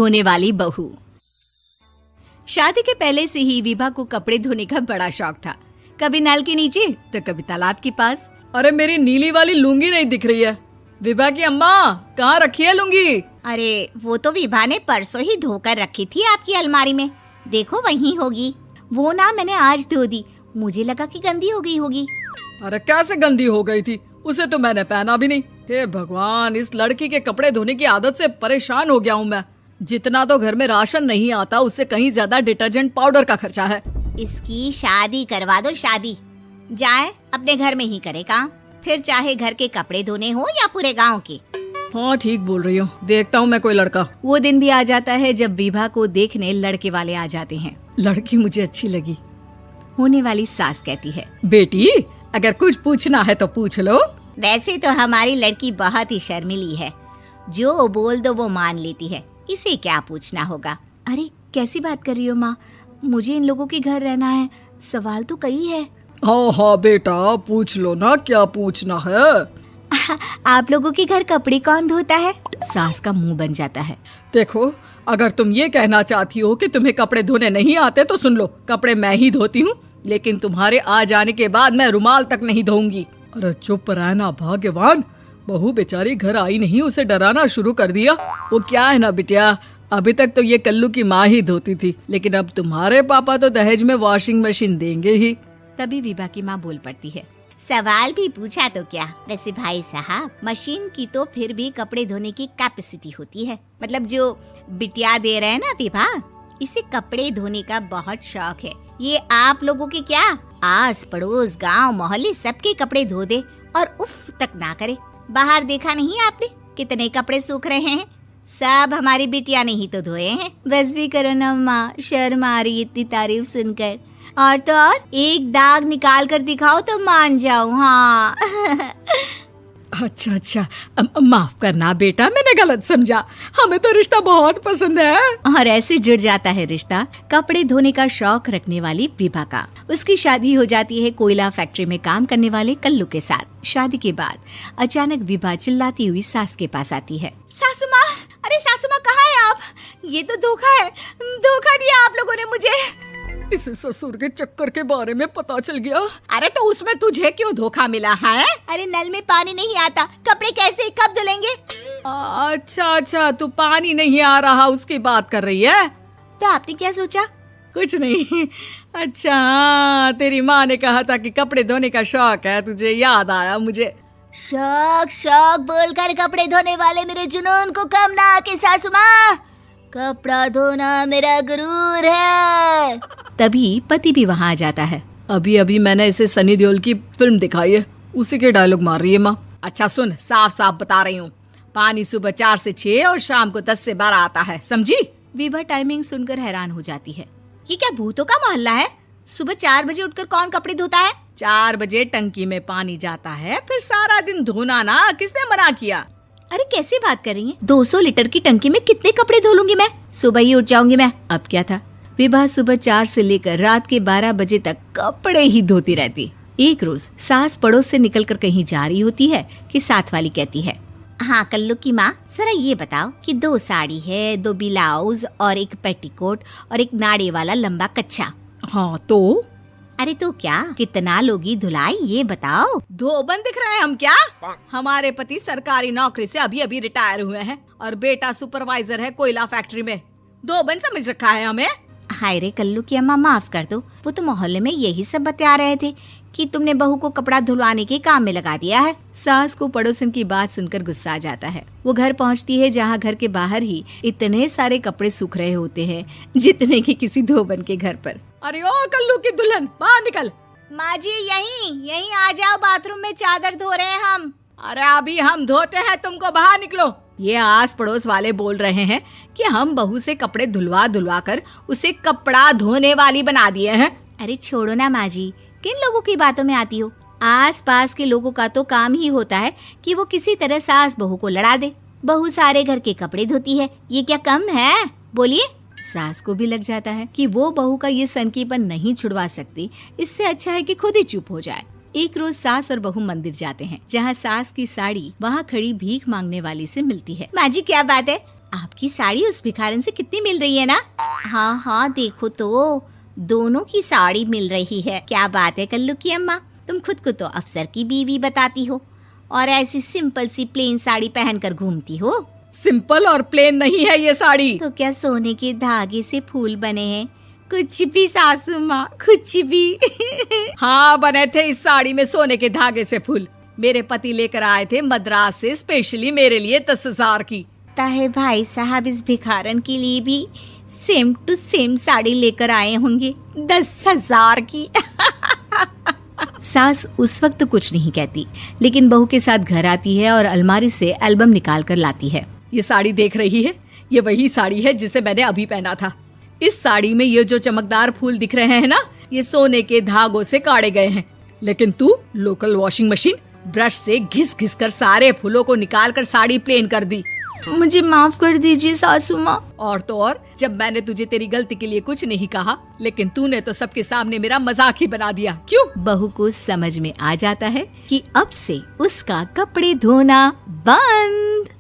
होने वाली बहू। शादी के पहले से ही विभा को कपड़े धोने का बड़ा शौक था। कभी नल के नीचे तो कभी तालाब के पास। अरे मेरी नीली वाली लुंगी नहीं दिख रही है। विभा की अम्मा, कहाँ रखी है लुंगी? अरे वो तो विभा ने परसों ही धोकर रखी थी आपकी अलमारी में, देखो वहीं होगी। वो ना मैंने आज धो दी, मुझे लगा कि गंदी हो गई होगी। अरे कैसे गंदी हो गई थी? उसे तो मैंने पहना भी नहीं। हे भगवान, इस लड़की के कपड़े धोने की आदत से परेशान हो गया हूँ मैं। जितना तो घर में राशन नहीं आता, उससे कहीं ज्यादा डिटर्जेंट पाउडर का खर्चा है। इसकी शादी करवा दो, शादी जाए अपने घर में ही करे काम, फिर चाहे घर के कपड़े धोने हो या पूरे गांव के। हाँ ठीक बोल रही हूँ, देखता हूँ मैं कोई लड़का। वो दिन भी आ जाता है जब विभा को देखने लड़के वाले आ जाते हैं। लड़की मुझे अच्छी लगी। होने वाली सास कहती है, बेटी अगर कुछ पूछना है तो पूछ लो। वैसे तो हमारी लड़की बहुत ही शर्मीली है, जो बोल दो वो मान लेती है, इसे क्या पूछना होगा। अरे कैसी बात कर रही हो माँ, मुझे इन लोगों के घर रहना है, सवाल तो कई है। हाँ हाँ बेटा, पूछ लो ना, क्या पूछना है। आप लोगों के घर कपड़े कौन धोता है? सास का मुंह बन जाता है। देखो, अगर तुम ये कहना चाहती हो कि तुम्हें कपड़े धोने नहीं आते तो सुन लो, कपड़े मैं ही धोती हूँ, लेकिन तुम्हारे आ जाने के बाद मैं रुमाल तक नहीं धोऊंगी। अरे चुप रहना भाग्यवान, बहू बेचारी घर आई नहीं, उसे डराना शुरू कर दिया। वो क्या है ना बिटिया, अभी तक तो ये कल्लू की माँ ही धोती थी, लेकिन अब तुम्हारे पापा तो दहेज में वॉशिंग मशीन देंगे ही। तभी विभा की माँ बोल पड़ती है, सवाल भी पूछा तो क्या। वैसे भाई साहब, मशीन की तो फिर भी कपड़े धोने की कैपेसिटी होती है। मतलब जो बिटिया दे रहे हैं ना विभा, इसे कपड़े धोने का बहुत शौक है। ये आप लोगों के क्या, आस पड़ोस गांव मोहल्ले सबके कपड़े धो दे और उफ तक ना करे। बाहर देखा नहीं आपने कितने कपड़े सूख रहे हैं? सब हमारी बिटिया ने ही तो धोए हैं। बस भी करो ना माँ, शर्म आ रही इतनी तारीफ सुनकर। और तो और एक दाग निकाल कर दिखाओ तो मान जाऊं। हाँ अच्छा, माफ करना बेटा, मैंने गलत समझा। हमें तो रिश्ता बहुत पसंद है। और ऐसे जुड़ जाता है रिश्ता कपड़े धोने का शौक रखने वाली विभा का। उसकी शादी हो जाती है कोयला फैक्ट्री में काम करने वाले कल्लू के साथ। शादी के बाद अचानक विभा चिल्लाती हुई सास के पास आती है। सासू माँ, अरे सासू माँ कहाँ है आप? ये तो धोखा है, धोखा दिया आप लोगों ने मुझे। इसे ससुर के चक्कर के बारे में पता चल गया। अरे तो उसमें तुझे क्यों धोखा मिला है? अरे नल में पानी नहीं आता, कपड़े कैसे कब धुलेंगे? अच्छा, तू पानी नहीं आ रहा उसकी बात कर रही है। तो आपने क्या सोचा? कुछ नहीं। अच्छा, तेरी माँ ने कहा था कि कपड़े धोने का शौक है तुझे, याद आया मुझे। शौक बोलकर कपड़े धोने वाले मेरे जुनून को कम ना आके सासू माँ, कपड़ा धोना मेरा गुरूर है। तभी पति भी वहाँ आ जाता है। अभी मैंने इसे सनी देओल की फिल्म दिखाई है, उसी के डायलॉग मार रही है माँ। अच्छा सुन, साफ साफ बता रही हूँ, पानी सुबह 4 से 6 और शाम को 10 से 12 आता है, समझी? विभा टाइमिंग सुनकर हैरान हो जाती है। ये क्या भूतों का मोहल्ला है? सुबह 4 बजे उठकर कौन कपड़े धोता है? 4 बजे टंकी में पानी जाता है, फिर सारा दिन धोना ना, किसने मना किया? अरे कैसी बात कर रही हैं? 200 लीटर की टंकी में कितने कपड़े धो लूंगी मैं, सुबह ही उठ जाऊंगी मैं। अब क्या था, विभा सुबह 4 से लेकर रात के 12 बजे तक कपड़े ही धोती रहती। एक रोज सास पड़ोस से निकलकर कहीं जा रही होती है कि साथ वाली कहती है, हाँ कल्लू की माँ, जरा ये बताओ कि 2 साड़ी है, 2 ब्लाउज और एक पेटीकोट और एक नाड़े वाला लंबा कच्छा। हाँ तो? अरे तो क्या, कितना लोगी धुलाई ये बताओ। धोबन दिख रहे हैं हम क्या? हमारे पति सरकारी नौकरी से अभी रिटायर हुए हैं और बेटा सुपरवाइजर है कोयला फैक्ट्री में। धोबन समझ रखा है हमें? हाय रे कल्लू की अम्मा, माफ कर दो, वो तो मोहल्ले में यही सब बता रहे थे कि तुमने बहू को कपड़ा धुलवाने के काम में लगा दिया है। सास को पड़ोसन की बात सुनकर गुस्सा आ जाता है। वो घर पहुंचती है जहां घर के बाहर ही इतने सारे कपड़े सूख रहे होते हैं जितने कि किसी धोबन के घर पर। अरे ओ कल्लू की दुल्हन, बाहर निकल। माँ जी यहीं आ जाओ, बाथरूम में चादर धो रहे हैं हम। अरे अभी हम धोते हैं, तुमको बाहर निकलो। ये आस पड़ोस वाले बोल रहे हैं कि हम बहू से कपड़े धुलवा कर उसे कपड़ा धोने वाली बना दिए हैं। अरे छोड़ो ना माँ जी, किन लोगों की बातों में आती हो? आस पास के लोगों का तो काम ही होता है कि वो किसी तरह सास बहू को लड़ा दे। बहू सारे घर के कपड़े धोती है, ये क्या कम है? बोलिए। सास को भी लग जाता है कि वो बहू का ये सनकीपन नहीं छुड़वा सकती, इससे अच्छा है कि खुद ही चुप हो जाए। एक रोज सास और बहू मंदिर जाते हैं, जहाँ सास की साड़ी वहाँ खड़ी भीख मांगने वाली से मिलती है। माँ जी क्या बात है, आपकी साड़ी उस भिखारन से कितनी मिल रही है ना? हाँ हाँ, देखो तो दोनों की साड़ी मिल रही है। क्या बात है कल्लू की अम्मा, तुम खुद को तो अफसर की बीवी बताती हो और ऐसी सिंपल सी प्लेन साड़ी पहनकर घूमती हो। सिंपल और प्लेन नहीं है ये साड़ी। तो क्या सोने के धागे से फूल बने हैं? कुछ भी सासू माँ, कुछ भी। हाँ, बने थे इस साड़ी में सोने के धागे से फूल। मेरे पति लेकर आए थे मद्रास से स्पेशली मेरे लिए 10,000 की। ताहे भाई साहब इस भिखारन के लिए भी सेम टू सेम साड़ी लेकर आए होंगे 10,000 की। सास उस वक्त कुछ नहीं कहती, लेकिन बहू के साथ घर आती है और अलमारी से एल्बम निकाल कर लाती है। ये साड़ी देख रही है, ये वही साड़ी है जिसे मैंने अभी पहना था। इस साड़ी में ये जो चमकदार फूल दिख रहे हैं ना, ये सोने के धागों से काढ़े गए हैं। लेकिन तू लोकल वॉशिंग मशीन ब्रश से घिस घिस कर सारे फूलों को निकाल कर साड़ी प्लेन कर दी। मुझे माफ कर दीजिए सासू माँ। और तो और, जब मैंने तुझे तेरी गलती के लिए कुछ नहीं कहा, लेकिन तूने तो सबके सामने मेरा मजाक ही बना दिया। क्यों? बहू को समझ में आ जाता है कि अब से उसका कपड़े धोना बंद।